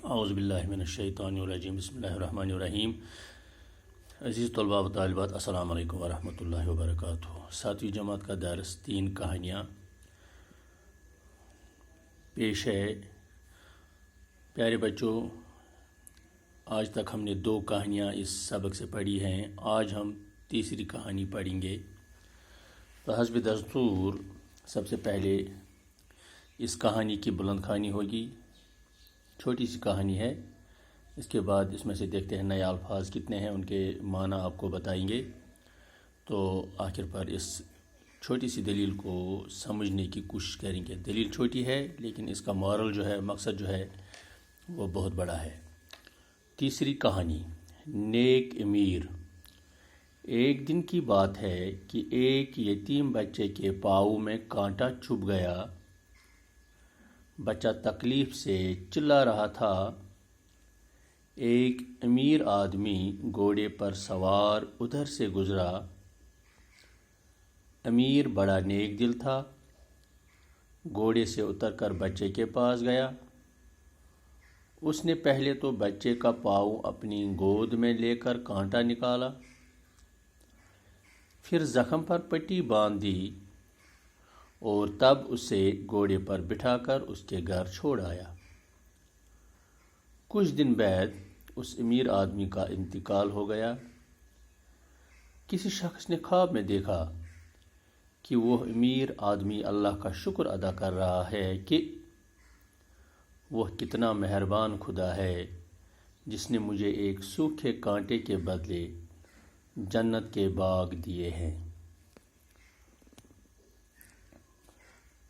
اعوذ باللہ من الشیطان الرجیم بسم اللہ الرحمن الرحیم. عزیز طلباء و طالبات، السلام علیکم ورحمۃ اللہ وبرکاتہ. 7ویں جماعت کا درس 3 کہانیاں پیش ہے. پیارے بچوں، آج تک ہم نے 2 کہانیاں اس سبق سے پڑھی ہیں. آج ہم تیسری کہانی پڑھیں گے. تو حسب دستور سب سے پہلے اس کہانی کی بلند خوانی ہوگی. چھوٹی سی کہانی ہے. اس کے بعد اس میں سے دیکھتے ہیں نئے الفاظ کتنے ہیں، ان کے معنی آپ کو بتائیں گے. تو آخر پر اس چھوٹی سی دلیل کو سمجھنے کی کوشش کریں گے. دلیل چھوٹی ہے لیکن اس کا مورل جو ہے، مقصد جو ہے وہ بہت بڑا ہے. تیسری کہانی، نیک امیر. ایک دن کی بات ہے کہ ایک یتیم بچے کے پاؤں میں کانٹا چبھ گیا. بچہ تکلیف سے چلا رہا تھا. ایک امیر آدمی گھوڑے پر سوار ادھر سے گزرا. امیر بڑا نیک دل تھا. گھوڑے سے اتر کر بچے کے پاس گیا. اس نے پہلے تو بچے کا پاؤں اپنی گود میں لے کر کانٹا نکالا. پھر زخم پر پٹی باندھ دی اور تب اسے گھوڑے پر بٹھا کر اس کے گھر چھوڑ آیا. کچھ دن بعد اس امیر آدمی کا انتقال ہو گیا. کسی شخص نے خواب میں دیکھا کہ وہ امیر آدمی اللہ کا شکر ادا کر رہا ہے کہ وہ کتنا مہربان خدا ہے جس نے مجھے ایک سوکھے کانٹے کے بدلے جنت کے باغ دیے ہیں.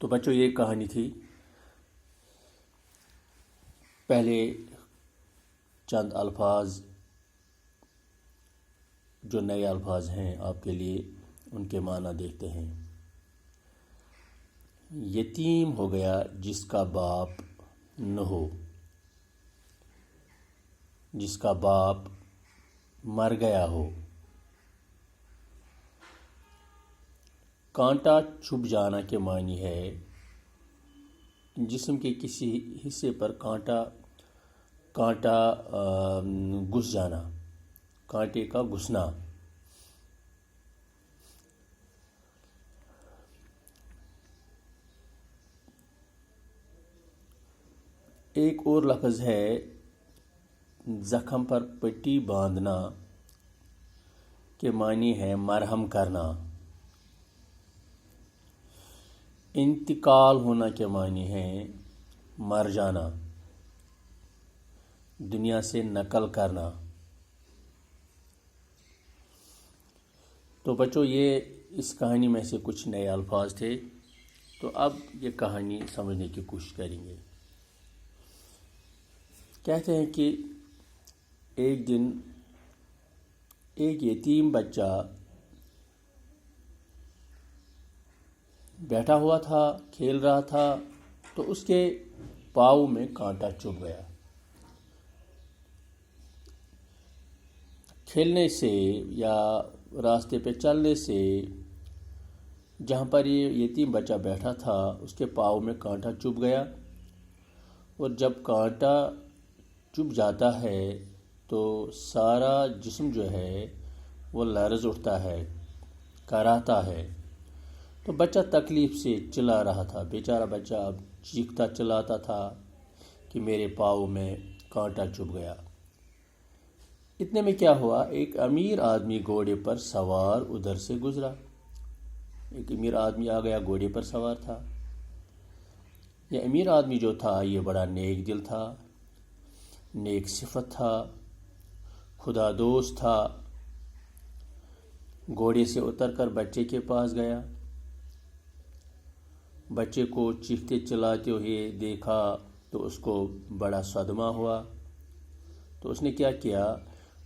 تو بچوں، یہ کہانی تھی. پہلے چند الفاظ جو نئے الفاظ ہیں آپ کے لیے، ان کے معنی دیکھتے ہیں. یتیم ہو گیا جس کا باپ نہ ہو، جس کا باپ مر گیا ہو. کانٹا چبھ جانا کے معنی ہے جسم کے کسی حصے پر کانٹا گھس جانا، کانٹے کا گھسنا. ایک اور لفظ ہے زخم پر پٹی باندھنا کے معنی ہے مرہم کرنا. انتقال ہونا کے معنی ہے مر جانا، دنیا سے نقل کرنا. تو بچوں، یہ اس کہانی میں سے کچھ نئے الفاظ تھے. تو اب یہ کہانی سمجھنے کی کوشش کریں گے. کہتے ہیں کہ ایک دن ایک یتیم بچہ بیٹھا ہوا تھا، کھیل رہا تھا، تو اس کے پاؤں میں کانٹا چبھ گیا. کھیلنے سے یا راستے پہ چلنے سے جہاں پر یہ یتیم بچہ بیٹھا تھا اس کے پاؤں میں کانٹا چبھ گیا. اور جب کانٹا چبھ جاتا ہے تو سارا جسم جو ہے وہ لرز اٹھتا ہے، کراہتا ہے. تو بچہ تکلیف سے چلا رہا تھا. بیچارہ بچہ اب چیختا چلاتا تھا کہ میرے پاؤں میں کانٹا چبھ گیا. اتنے میں کیا ہوا، ایک امیر آدمی گھوڑے پر سوار ادھر سے گزرا. ایک امیر آدمی آ گیا، گھوڑے پر سوار تھا. یہ امیر آدمی جو تھا یہ بڑا نیک دل تھا، نیک صفت تھا، خدا دوست تھا. گھوڑے سے اتر کر بچے کے پاس گیا. بچے کو چیختے چلاتے ہوئے دیکھا تو اس کو بڑا صدمہ ہوا. تو اس نے کیا کیا،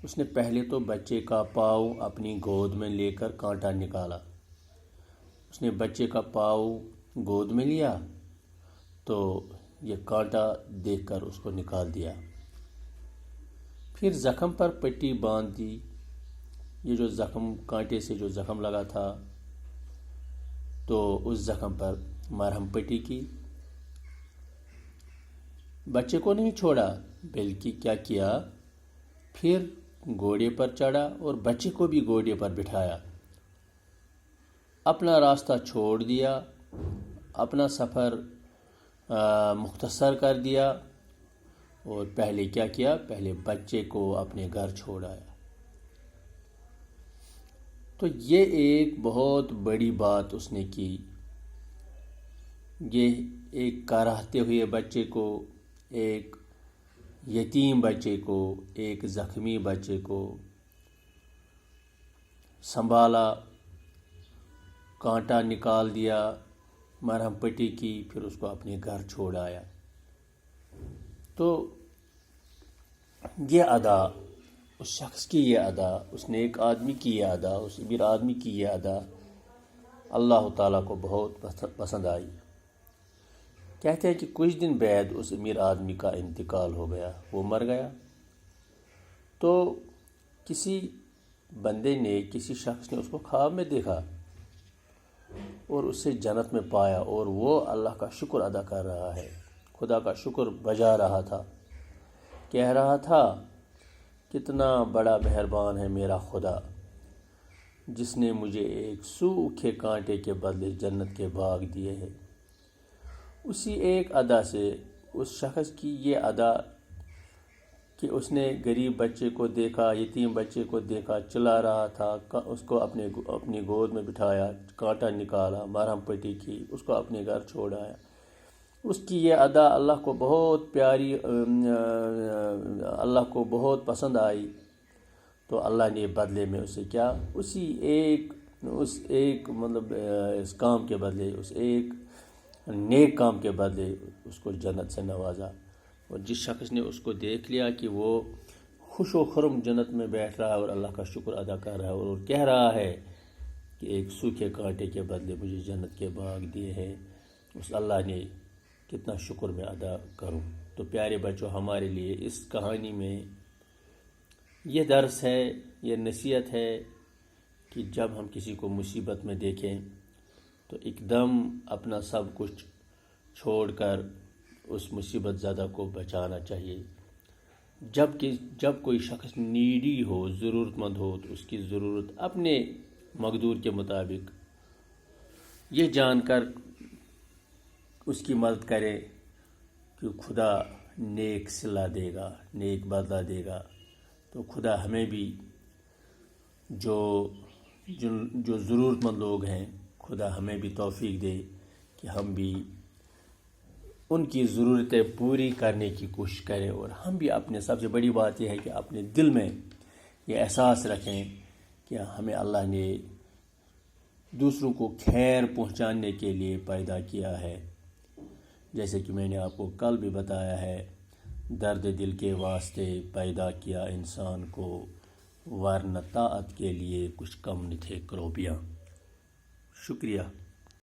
اس نے پہلے تو بچے کا پاؤں اپنی گود میں لے کر کانٹا نکالا. اس نے بچے کا پاؤں گود میں لیا تو یہ کانٹا دیکھ کر اس کو نکال دیا. پھر زخم پر پٹی باندھ دی. یہ جو زخم، کانٹے سے جو زخم لگا تھا تو اس زخم پر مرہم پٹی کی. بچے کو نہیں چھوڑا بلکہ کیا کیا، پھر گھوڑے پر چڑھا اور بچے کو بھی گھوڑے پر بٹھایا، اپنا راستہ چھوڑ دیا، اپنا سفر مختصر کر دیا، اور پہلے کیا کیا، پہلے بچے کو اپنے گھر چھوڑایا۔ تو یہ ایک بہت بڑی بات اس نے کی، یہ ایک کراہتے ہوئے بچے کو، ایک یتیم بچے کو، ایک زخمی بچے کو سنبھالا، کانٹا نکال دیا، مرہم پٹی کی، پھر اس کو اپنے گھر چھوڑ آیا۔ تو یہ ادا، اس شخص کی یہ ادا، اس نیک آدمی کی یہ ادا، اس امیر آدمی کی یہ ادا اللہ تعالیٰ کو بہت پسند آئی۔ کہتے ہیں کہ کچھ دن بعد اس امیر آدمی کا انتقال ہو گیا، وہ مر گیا۔ تو کسی بندے نے، کسی شخص نے اس کو خواب میں دیکھا اور اسے جنت میں پایا، اور وہ اللہ کا شکر ادا کر رہا ہے، خدا کا شکر بجا رہا تھا، کہہ رہا تھا کتنا بڑا مہربان ہے میرا خدا، جس نے مجھے ایک سوکھے کانٹے کے بدلے جنت کے باغ دیے ہیں۔ اسی ایک ادا سے اس شخص کی یہ ادا کہ اس نے غریب بچے کو دیکھا، یتیم بچے کو دیکھا، چلا رہا تھا، اس کو اپنی گود میں بٹھایا، کانٹا نکالا، مرہم پٹی کی، اس کو اپنے گھر چھوڑایا، اس کی یہ ادا اللہ کو بہت پیاری، اللہ کو بہت پسند آئی۔ تو اللہ نے بدلے میں اسے کیا، اس ایک اس کام کے بدلے، اس ایک نیک کام کے بدلے اس کو جنت سے نوازا۔ اور جس شخص نے اس کو دیکھ لیا کہ وہ خوش و خرم جنت میں بیٹھ رہا ہے اور اللہ کا شکر ادا کر رہا ہے اور کہہ رہا ہے کہ ایک سوکھے کانٹے کے بدلے مجھے جنت کے باغ دیے ہیں، اس اللہ نے کتنا شکر میں ادا کروں۔ تو پیارے بچوں، ہمارے لیے اس کہانی میں یہ درس ہے، یہ نصیحت ہے کہ جب ہم کسی کو مصیبت میں دیکھیں تو ایک دم اپنا سب کچھ چھوڑ کر اس مصیبت زدہ کو بچانا چاہیے۔ جب کوئی شخص نیڈی ہو، ضرورت مند ہو، تو اس کی ضرورت اپنے مقدور کے مطابق یہ جان کر اس کی مدد کرے کہ خدا نیک صلہ دے گا، نیک بدلہ دے گا۔ تو خدا ہمیں بھی جو ضرورت مند لوگ ہیں، خدا ہمیں بھی توفیق دے کہ ہم بھی ان کی ضرورتیں پوری کرنے کی کوشش کریں، اور ہم بھی اپنے، سب سے بڑی بات یہ ہے کہ اپنے دل میں یہ احساس رکھیں کہ ہمیں اللہ نے دوسروں کو خیر پہنچانے کے لیے پیدا کیا ہے، جیسے کہ میں نے آپ کو کل بھی بتایا ہے، درد دل کے واسطے پیدا کیا انسان کو، ورنہ طاعت کے لیے کچھ کم نہ تھے کروبیاں۔ شکریہ۔